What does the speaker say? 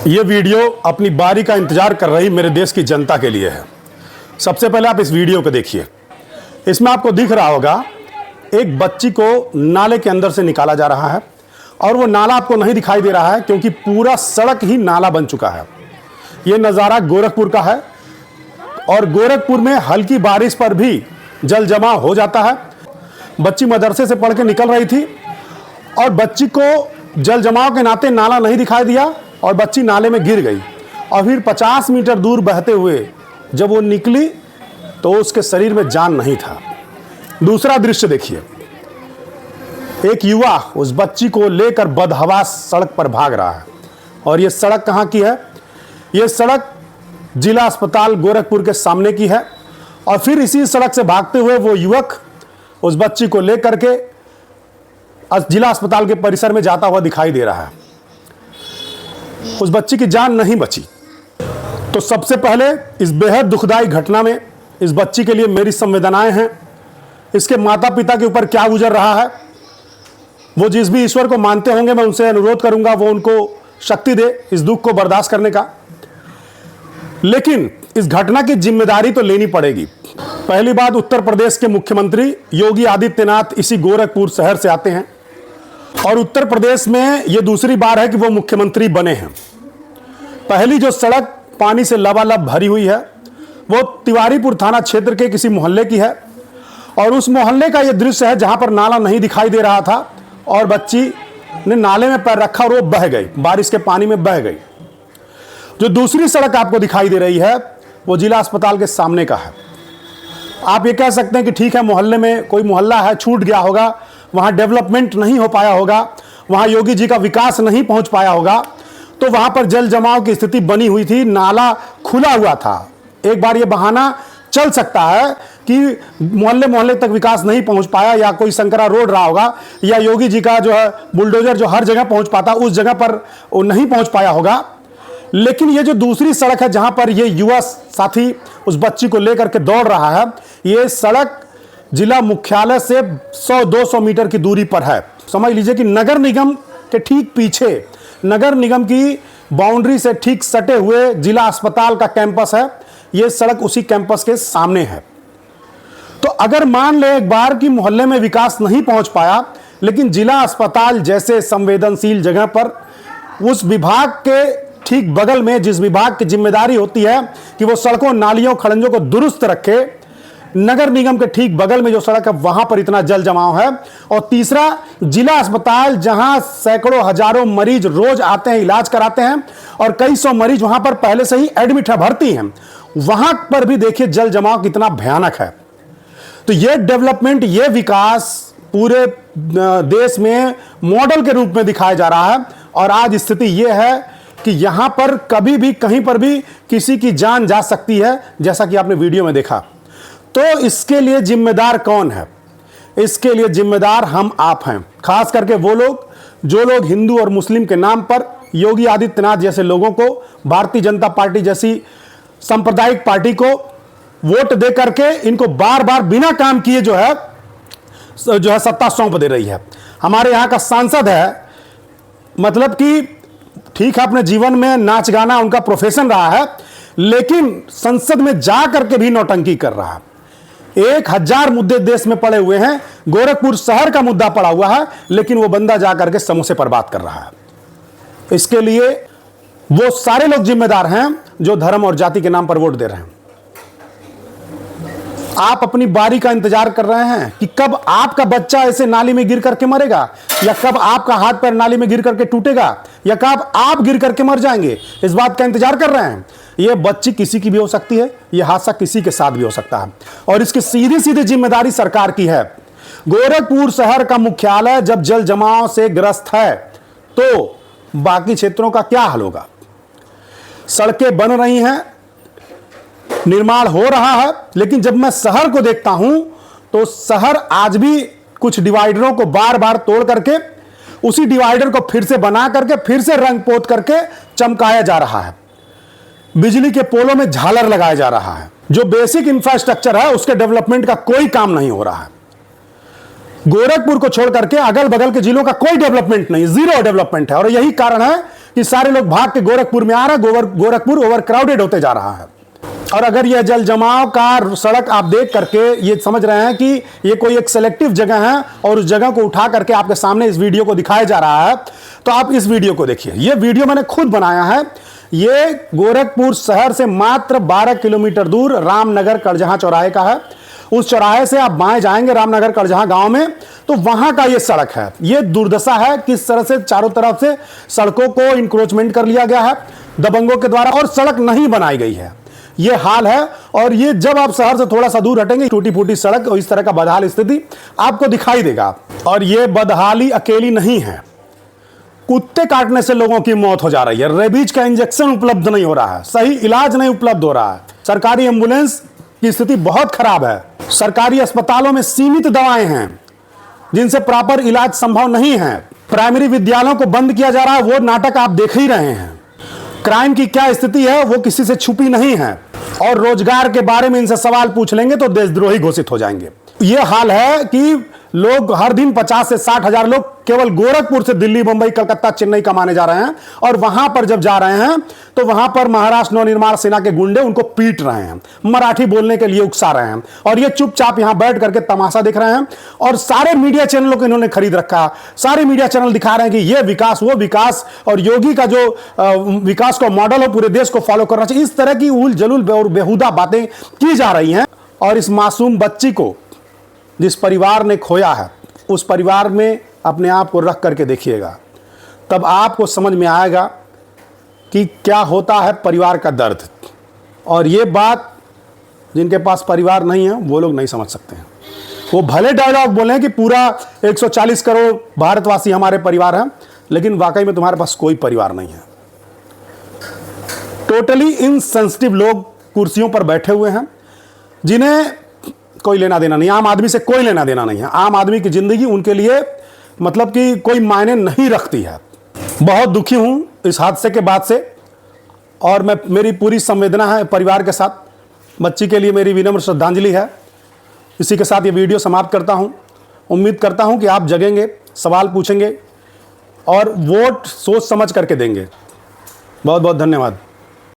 ये वीडियो अपनी बारी का इंतजार कर रही मेरे देश की जनता के लिए है। सबसे पहले आप इस वीडियो को देखिए। इसमें आपको दिख रहा होगा एक बच्ची को नाले के अंदर से निकाला जा रहा है और वो नाला आपको नहीं दिखाई दे रहा है क्योंकि पूरा सड़क ही नाला बन चुका है। ये नज़ारा गोरखपुर का है और गोरखपुर में हल्की बारिश पर भी जल जमाव हो जाता है। बच्ची मदरसे से पढ़ के निकल रही थी और बच्ची को जल जमाव के नाते नाला नहीं दिखाई दिया और बच्ची नाले में गिर गई और फिर 50 मीटर दूर बहते हुए जब वो निकली तो उसके शरीर में जान नहीं था। दूसरा दृश्य देखिए, एक युवा उस बच्ची को लेकर बदहवास सड़क पर भाग रहा है और ये सड़क कहाँ की है? ये सड़क जिला अस्पताल गोरखपुर के सामने की है और फिर इसी सड़क से भागते हुए वो युवक उस बच्ची को लेकर के जिला अस्पताल के परिसर में जाता हुआ दिखाई दे रहा है। उस बच्ची की जान नहीं बची। तो सबसे पहले इस बेहद दुखदाई घटना में इस बच्ची के लिए मेरी संवेदनाएं हैं। इसके माता पिता के ऊपर क्या गुजर रहा है, वो जिस भी ईश्वर को मानते होंगे मैं उनसे अनुरोध करूंगा वो उनको शक्ति दे इस दुख को बर्दाश्त करने का। लेकिन इस घटना की जिम्मेदारी तो लेनी पड़ेगी। पहली बात, उत्तर प्रदेश के मुख्यमंत्री योगी आदित्यनाथ इसी गोरखपुर शहर से आते हैं और उत्तर प्रदेश में ये दूसरी बार है कि वो मुख्यमंत्री बने हैं। पहली जो सड़क पानी से लबालब भरी हुई है वो तिवारीपुर थाना क्षेत्र के किसी मोहल्ले की है और उस मोहल्ले का ये दृश्य है जहां पर नाला नहीं दिखाई दे रहा था और बच्ची ने नाले में पैर रखा और वो बह गई, बारिश के पानी में बह गई। जो दूसरी सड़क आपको दिखाई दे रही है वो जिला अस्पताल के सामने का है। आप ये कह सकते हैं कि ठीक है, मोहल्ले में कोई मोहल्ला है, छूट गया होगा, वहाँ डेवलपमेंट नहीं हो पाया होगा, वहाँ योगी जी का विकास नहीं पहुँच पाया होगा, तो वहाँ पर जल जमाव की स्थिति बनी हुई थी, नाला खुला हुआ था। एक बार ये बहाना चल सकता है कि मोहल्ले मोहल्ले तक विकास नहीं पहुँच पाया या कोई संकरा रोड रहा होगा या योगी जी का जो है बुलडोजर जो हर जगह पहुँच पाता उस जगह पर वो नहीं पहुँच पाया होगा। लेकिन ये जो दूसरी सड़क है जहाँ पर ये युवा साथी उस बच्ची को लेकर के दौड़ रहा है, ये सड़क जिला मुख्यालय से 100-200 मीटर की दूरी पर है। समझ लीजिए कि नगर निगम के ठीक पीछे, नगर निगम की बाउंड्री से ठीक सटे हुए जिला अस्पताल का कैंपस है। ये सड़क उसी कैंपस के सामने है। तो अगर मान ले एक बार कि मोहल्ले में विकास नहीं पहुंच पाया, लेकिन जिला अस्पताल जैसे संवेदनशील जगह पर उस विभाग के ठीक बगल में, जिस विभाग की जिम्मेदारी होती है कि वो सड़कों नालियों खड़ंजों को दुरुस्त रखे, नगर निगम के ठीक बगल में जो सड़क है वहां पर इतना जल जमाव है। और तीसरा, जिला अस्पताल जहां सैकड़ों हजारों मरीज रोज आते हैं, इलाज कराते हैं और कई सौ मरीज वहां पर पहले से ही एडमिट है, भर्ती हैं, वहां पर भी देखिए जल जमाव कितना भयानक है। तो ये डेवलपमेंट, ये विकास पूरे देश में मॉडल के रूप में दिखाया जा रहा है और आज स्थिति यह है कि यहां पर कभी भी कहीं पर भी किसी की जान जा सकती है, जैसा कि आपने वीडियो में देखा। तो इसके लिए जिम्मेदार कौन है? इसके लिए जिम्मेदार हम आप हैं, खास करके वो लोग जो लोग हिंदू और मुस्लिम के नाम पर योगी आदित्यनाथ जैसे लोगों को, भारतीय जनता पार्टी जैसी सांप्रदायिक पार्टी को वोट दे करके इनको बार बार बिना काम किए जो है सत्ता सौंप दे रही है। हमारे यहाँ का सांसद है, मतलब कि ठीक है अपने जीवन में नाच गाना उनका प्रोफेशन रहा है, लेकिन संसद में जा करके भी नौटंकी कर रहा है। 1000 मुद्दे देश में पड़े हुए हैं, गोरखपुर शहर का मुद्दा पड़ा हुआ है, लेकिन वो बंदा जा करके समोसे पर बात कर रहा है। इसके लिए वो सारे लोग जिम्मेदार हैं जो धर्म और जाति के नाम पर वोट दे रहे हैं। आप अपनी बारी का इंतजार कर रहे हैं कि कब आपका बच्चा ऐसे नाली में गिर करके मरेगा या कब आपका हाथ पैर नाली में गिर करके टूटेगा या कब आप गिर करके मर जाएंगे, इस बात का इंतजार कर रहे हैं। यह बच्ची किसी की भी हो सकती है, यह हादसा किसी के साथ भी हो सकता है और इसकी सीधी सीधी जिम्मेदारी सरकार की है। गोरखपुर शहर का मुख्यालय जब जल जमाव से ग्रस्त है तो बाकी क्षेत्रों का क्या हाल होगा? सड़कें बन रही हैं, निर्माण हो रहा है, लेकिन जब मैं शहर को देखता हूं तो शहर आज भी कुछ डिवाइडरों को बार बार तोड़ करके उसी डिवाइडर को फिर से बना करके फिर से रंग पोत करके चमकाया जा रहा है। बिजली के पोलों में झालर लगाया जा रहा है। जो बेसिक इंफ्रास्ट्रक्चर है उसके डेवलपमेंट का कोई काम नहीं हो रहा है। गोरखपुर को छोड़ करके अगल बगल के जिलों का कोई डेवलपमेंट नहीं, जीरो डेवलपमेंट है और यही कारण है कि सारे लोग भाग के गोरखपुर में आ रहे हैं, गोरखपुर ओवर क्राउडेड होते जा रहा है। और अगर यह जल जमाव का सड़क आप देख करके ये समझ रहे हैं कि ये कोई एक सेलेक्टिव जगह है और उस जगह को उठा करके आपके सामने इस वीडियो को दिखाया जा रहा है, तो आप इस वीडियो को देखिए। ये वीडियो मैंने खुद बनाया है। ये गोरखपुर शहर से मात्र 12 किलोमीटर दूर रामनगर कड़जहां चौराहे का है। उस चौराहे से आप बाएं जाएंगे रामनगर कड़जहां गांव में, तो वहां का ये सड़क है। ये दुर्दशा है, किस तरह से चारों तरफ से सड़कों को इंक्रोचमेंट कर लिया गया है दबंगों के द्वारा और सड़क नहीं बनाई गई है। ये हाल है। और ये जब आप शहर से थोड़ा सा दूर हटेंगे, टूटी फूटी सड़क और इस तरह का बदहाल स्थिति आपको दिखाई देगा। और ये बदहाली अकेली नहीं है, कुत्ते काटने से लोगों की मौत हो जा रही है, रेबीज का इंजेक्शन उपलब्ध नहीं हो रहा है, सही इलाज नहीं उपलब्ध हो रहा है, सरकारी एम्बुलेंस की स्थिति बहुत खराब है, सरकारी अस्पतालों में सीमित दवाएं हैं जिनसे प्रॉपर इलाज संभव नहीं है, प्राइमरी विद्यालयों को बंद किया जा रहा है, वो नाटक आप देख ही रहे हैं। क्राइम की क्या स्थिति है वो किसी से छुपी नहीं है। और रोजगार के बारे में इनसे सवाल पूछ लेंगे तो देशद्रोही घोषित हो जाएंगे। ये हाल है कि लोग हर दिन 50 से 60 हजार लोग केवल गोरखपुर से दिल्ली, मुंबई, कलकत्ता, चेन्नई कमाने जा रहे हैं। और वहां पर जब जा रहे हैं तो वहां पर महाराष्ट्र नवनिर्माण सेना के गुंडे उनको पीट रहे हैं, मराठी बोलने के लिए उकसा रहे हैं, और ये चुपचाप यहां बैठ करके तमाशा देख रहे हैं। और सारे मीडिया चैनलों को इन्होंने खरीद रखा। सारे मीडिया चैनल दिखा रहे हैं कि ये विकास, वो विकास, और योगी का जो विकास का मॉडल हो पूरे देश को फॉलो करना चाहिए। इस तरह की उल जलूल और बेहुदा बातें की जा रही हैं। और इस मासूम बच्ची को जिस परिवार ने खोया है, उस परिवार में अपने आप को रख करके देखिएगा, तब आपको समझ में आएगा कि क्या होता है परिवार का दर्द। और ये बात जिनके पास परिवार नहीं है वो लोग नहीं समझ सकते हैं। वो भले डायलॉग बोलें कि पूरा 140 करोड़ भारतवासी हमारे परिवार हैं, लेकिन वाकई में तुम्हारे पास कोई परिवार नहीं है। टोटली इनसेंसिटिव लोग कुर्सियों पर बैठे हुए हैं जिन्हें कोई लेना देना नहीं, आम आदमी से कोई लेना देना नहीं है। आम आदमी की जिंदगी उनके लिए मतलब कि कोई मायने नहीं रखती है। बहुत दुखी हूं इस हादसे के बाद से, और मेरी पूरी संवेदना है परिवार के साथ। बच्ची के लिए मेरी विनम्र श्रद्धांजलि है। इसी के साथ ये वीडियो समाप्त करता हूं। उम्मीद करता हूं कि आप जगेंगे, सवाल पूछेंगे और वोट सोच समझ करके देंगे। बहुत बहुत धन्यवाद।